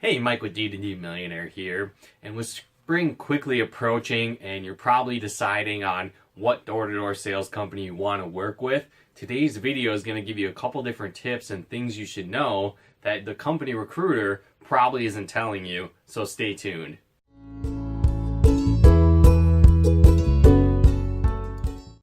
Hey, Mike with D2D Millionaire here, and with spring quickly approaching and you're probably deciding on what door-to-door sales company you want to work with, today's video is going to give you a couple different tips and things you should know that the company recruiter probably isn't telling you, so stay tuned.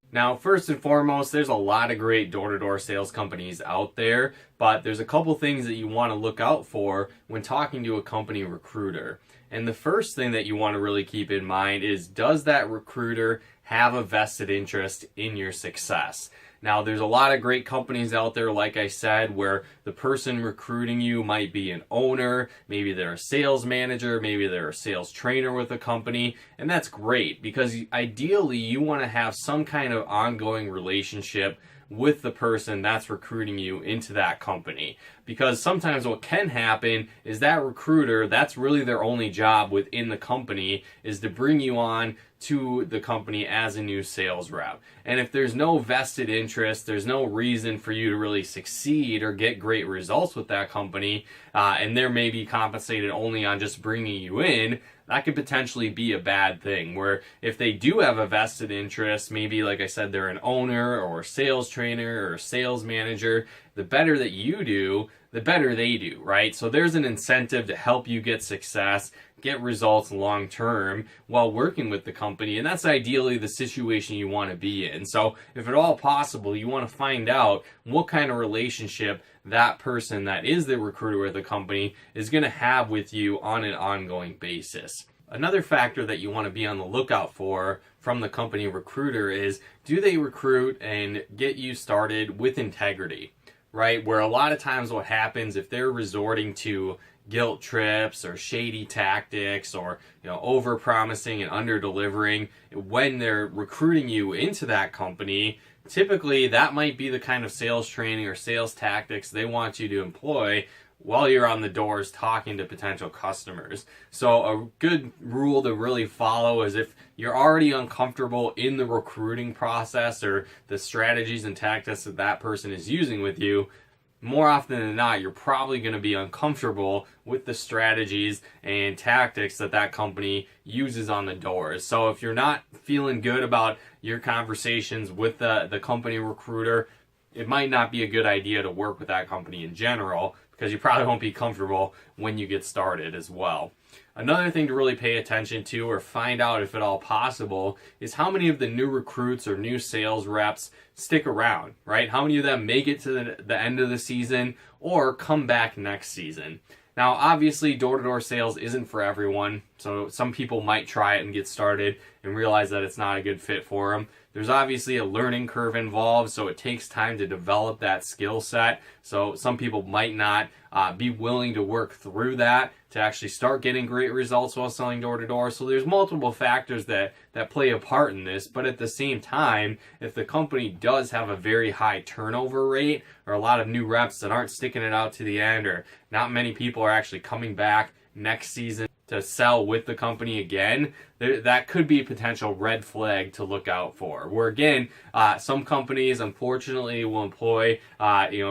Now, first and foremost, there's a lot of great door-to-door sales companies out there, but there's a couple things that you want to look out for when talking to a company recruiter. And the first thing that you want to really keep in mind is, does that recruiter have a vested interest in your success? Now, there's a lot of great companies out there, like I said, where the person recruiting you might be an owner, maybe they're a sales manager, maybe they're a sales trainer with a company, and that's great because ideally you want to have some kind of ongoing relationship with the person that's recruiting you into that company. Because sometimes what can happen is that recruiter, that's really their only job within the company, is to bring you on to the company as a new sales rep. And if there's no vested interest, there's no reason for you to really succeed or get great results with that company, and they're maybe compensated only on just bringing you in, that could potentially be a bad thing. Where if they do have a vested interest, maybe like I said, they're an owner or a sales trainer or a sales manager, the better that you do, the better they do, right? So there's an incentive to help you get success, get results long term while working with the company, and that's ideally the situation you want to be in. So if at all possible, you want to find out what kind of relationship that person that is the recruiter with the company is going to have with you on an ongoing basis. Another factor that you want to be on the lookout for from the company recruiter is, do they recruit and get you started with integrity, right? Where a lot of times what happens, if they're resorting to guilt trips or shady tactics or over promising and under delivering when they're recruiting you into that company, typically that might be the kind of sales training or sales tactics they want you to employ while you're on the doors talking to potential customers. So a good rule to really follow is, if you're already uncomfortable in the recruiting process or the strategies and tactics that that person is using with you, more often than not, you're probably going to be uncomfortable with the strategies and tactics that that company uses on the doors. So if you're not feeling good about your conversations with the company recruiter, it might not be a good idea to work with that company in general, because you probably won't be comfortable when you get started as well. Another thing to really pay attention to, or find out if at all possible, is how many of the new recruits or new sales reps stick around, right? How many of them make it to the end of the season or come back next season? Now, obviously, door-to-door sales isn't for everyone, so some people might try it and get started and realize that it's not a good fit for them. There's obviously a learning curve involved, so it takes time to develop that skill set. So some people might not be willing to work through that to actually start getting great results while selling door-to-door. So there's multiple factors that play a part in this, but at the same time, if the company does have a very high turnover rate, or a lot of new reps that aren't sticking it out to the end, or not many people are actually coming back next season to sell with the company again, that could be a potential red flag to look out for. Where again, some companies unfortunately will employ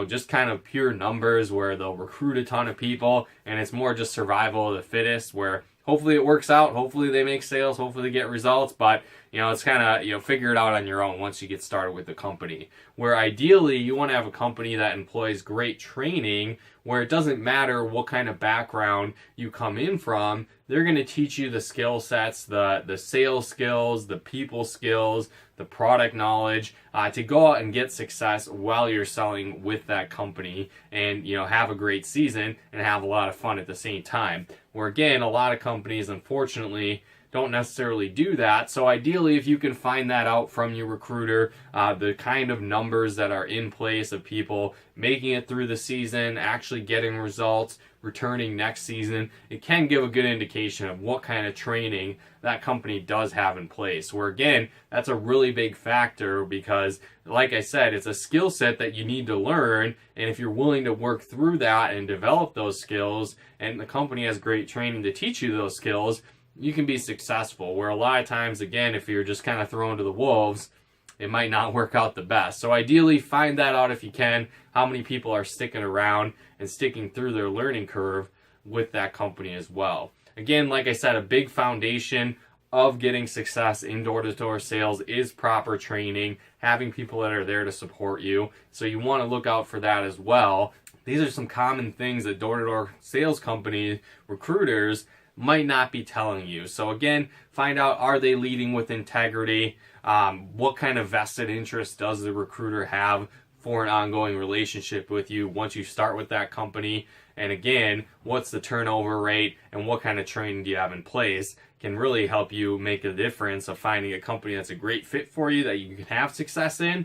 just kind of pure numbers, where they'll recruit a ton of people and it's more just survival of the fittest, where hopefully it works out, hopefully they make sales, hopefully they get results, but it's kind of figure it out on your own once you get started with the company. Where ideally you want to have a company that employs great training, where it doesn't matter what kind of background you come in from, they're going to teach you the skill sets, the sales skills, the people skills, the product knowledge, to go out and get success while you're selling with that company, and have a great season and have a lot of fun at the same time. Where again, a lot of companies unfortunately don't necessarily do that. So ideally, if you can find that out from your recruiter, the kind of numbers that are in place of people making it through the season, actually getting results, returning next season, it can give a good indication of what kind of training that company does have in place. Where again, that's a really big factor, because like I said, it's a skill set that you need to learn, and if you're willing to work through that and develop those skills, and the company has great training to teach you those skills, you can be successful. Where a lot of times, again, if you're just kind of thrown to the wolves, it might not work out the best. So ideally, find that out if you can, how many people are sticking around and sticking through their learning curve with that company as well. Again, like I said, a big foundation of getting success in door-to-door sales is proper training, having people that are there to support you. So you want to look out for that as well. These are some common things that door-to-door sales company recruiters might not be telling you. So again, find out, are they leading with integrity? What kind of vested interest does the recruiter have for an ongoing relationship with you once you start with that company? And again, what's the turnover rate and what kind of training do you have in place can really help you make a difference of finding a company that's a great fit for you that you can have success in,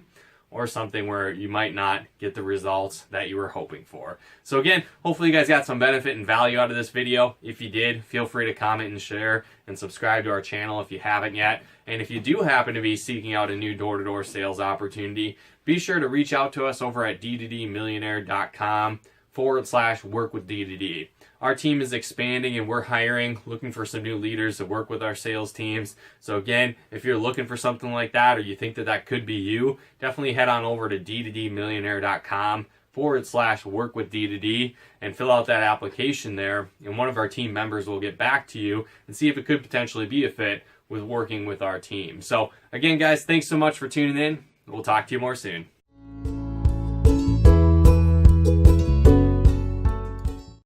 or something where you might not get the results that you were hoping for. So again, hopefully you guys got some benefit and value out of this video. If you did, feel free to comment and share and subscribe to our channel if you haven't yet. And if you do happen to be seeking out a new door-to-door sales opportunity, be sure to reach out to us over at d2dmillionaire.com/work with D2D. Our team is expanding and we're hiring, looking for some new leaders to work with our sales teams. So again, if you're looking for something like that, or you think that that could be you, definitely head on over to d2dmillionaire.com/work with D2D and fill out that application there. And one of our team members will get back to you and see if it could potentially be a fit with working with our team. So again, guys, thanks so much for tuning in. We'll talk to you more soon.